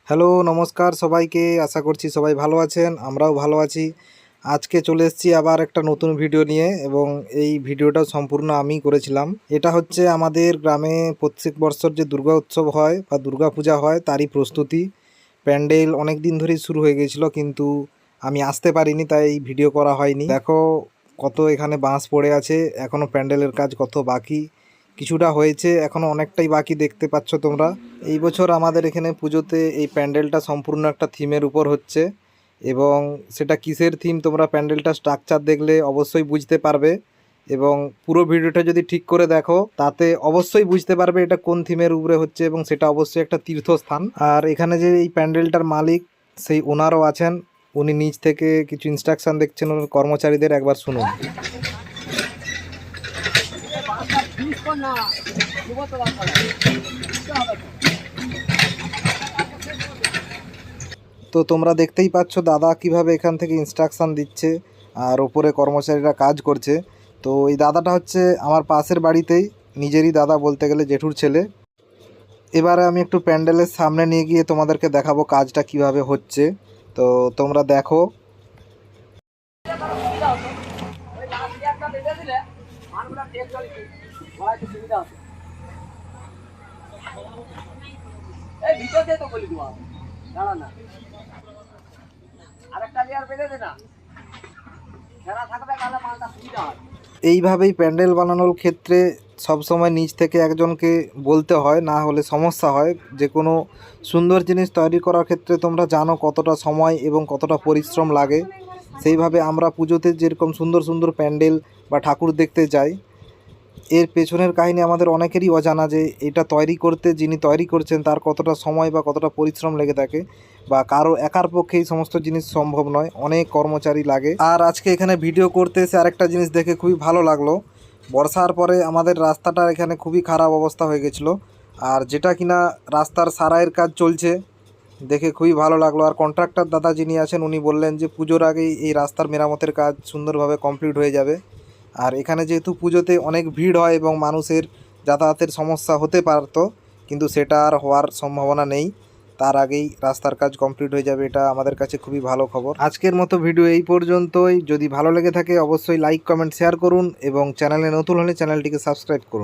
Hello, নমস্কার সবাইকে। আশা করছি সবাই ভালো আছেন, আমরাও ভালো আছি। আজকে চলে এসেছি আবার একটা নতুন ভিডিও নিয়ে, এবং এই ভিডিওটা সম্পূর্ণ আমিই করেছিলাম। এটা হচ্ছে আমাদের গ্রামে প্রত্যেক বছর যে দুর্গা উৎসব হয় বা দুর্গা পূজা হয় তারই প্রস্তুতি। প্যান্ডেল অনেক দিন ধরেই শুরু হয়ে গিয়েছিল, কিন্তু আমি আসতে পারিনি, তাই ভিডিও করা হয়নি। দেখো কত এখানে বাঁশ পড়ে আছে, এখনও প্যান্ডেলের কাজ কত বাকি। কিছুটা হয়েছে, এখনও অনেকটাই বাকি দেখতে পাচ্ছ তোমরা। এই বছর আমাদের এখানে পুজোতে এই প্যান্ডেলটা সম্পূর্ণ একটা থিমের উপর হচ্ছে, এবং সেটা কিসের থিম তোমরা প্যান্ডেলটা স্ট্রাকচার দেখলে অবশ্যই বুঝতে পারবে। এবং পুরো ভিডিওটা যদি ঠিক করে দেখো তাতে অবশ্যই বুঝতে পারবে এটা কোন থিমের উপরে হচ্ছে, এবং সেটা অবশ্যই একটা তীর্থস্থান। আর এখানে যে এই প্যান্ডেলটার মালিক সেই ওনারও আছেন, উনি নিচ থেকে কিছু ইনস্ট্রাকশন দেখছেন ওনার কর্মচারীদের, একবার শুনুন। তো তোমরা দেখতেই পাচ্ছ দাদা কিভাবে এখান থেকে ইনস্ট্রাকশান দিচ্ছে, আর ওপরে কর্মচারীরা কাজ করছে। তো এই দাদাটা হচ্ছে আমার পাশের বাড়িতেই, নিজেরই দাদা বলতে গেলে, জেঠুর ছেলে। এবারে আমি একটু প্যান্ডেলের সামনে নিয়ে গিয়ে তোমাদেরকে দেখাবো কাজটা কিভাবে হচ্ছে। তো তোমরা দেখো। এইভাবেই প্যান্ডেল বানানোর ক্ষেত্রে সবসময় নিচ থেকে একজনকে বলতে হয়, না হলে সমস্যা হয়। যে কোনো সুন্দর জিনিস তৈরি করার ক্ষেত্রে তোমরা জানো কতটা সময় এবং কতটা পরিশ্রম লাগে। সেইভাবে আমরা পুজোতে যেরকম সুন্দর সুন্দর প্যান্ডেল বা ঠাকুর দেখতে যাই, এর পেছনের কাহিনী আমাদের অনেকেরই অজানা, যে এটা তৈরি করতে যিনি তৈরি করছেন তার কতটা সময় বা কতটা পরিশ্রম লেগে থাকে, বা কারো একার পক্ষে এই সমস্ত জিনিস সম্ভব নয়, অনেক কর্মচারী লাগে। আর আজকে এখানে ভিডিও করতে এসে আরেকটা জিনিস দেখে খুবই ভালো লাগলো। বর্ষার পরে আমাদের রাস্তাটার এখানে খুবই খারাপ অবস্থা হয়ে গেছিলো, আর যেটা কিনা রাস্তার সারাইয়ের কাজ চলছে, দেখে খুবই ভালো লাগলো। আর কন্ট্রাক্টর দাদা যিনি আছেন উনি বললেন যে পুজোর আগেই এই রাস্তার মেরামতের কাজ সুন্দরভাবে কমপ্লিট হয়ে যাবে। আর এখানে যেহেতু পুজোতে অনেক ভিড় হয় এবং মানুষের যাতায়াতের সমস্যা হতে পারতো, কিন্তু সেটা আর হওয়ার সম্ভাবনা নেই। তার আগেই রাস্তার কাজ কমপ্লিট হয়ে যাবে, এটা আমাদের কাছে খুবই ভালো খবর। আজকের মতো ভিডিও এই পর্যন্তই। যদি ভালো লেগে থাকে অবশ্যই লাইক, কমেন্ট, শেয়ার করুন, এবং চ্যানেলে নতুন হলে চ্যানেলটিকে সাবস্ক্রাইব করুন।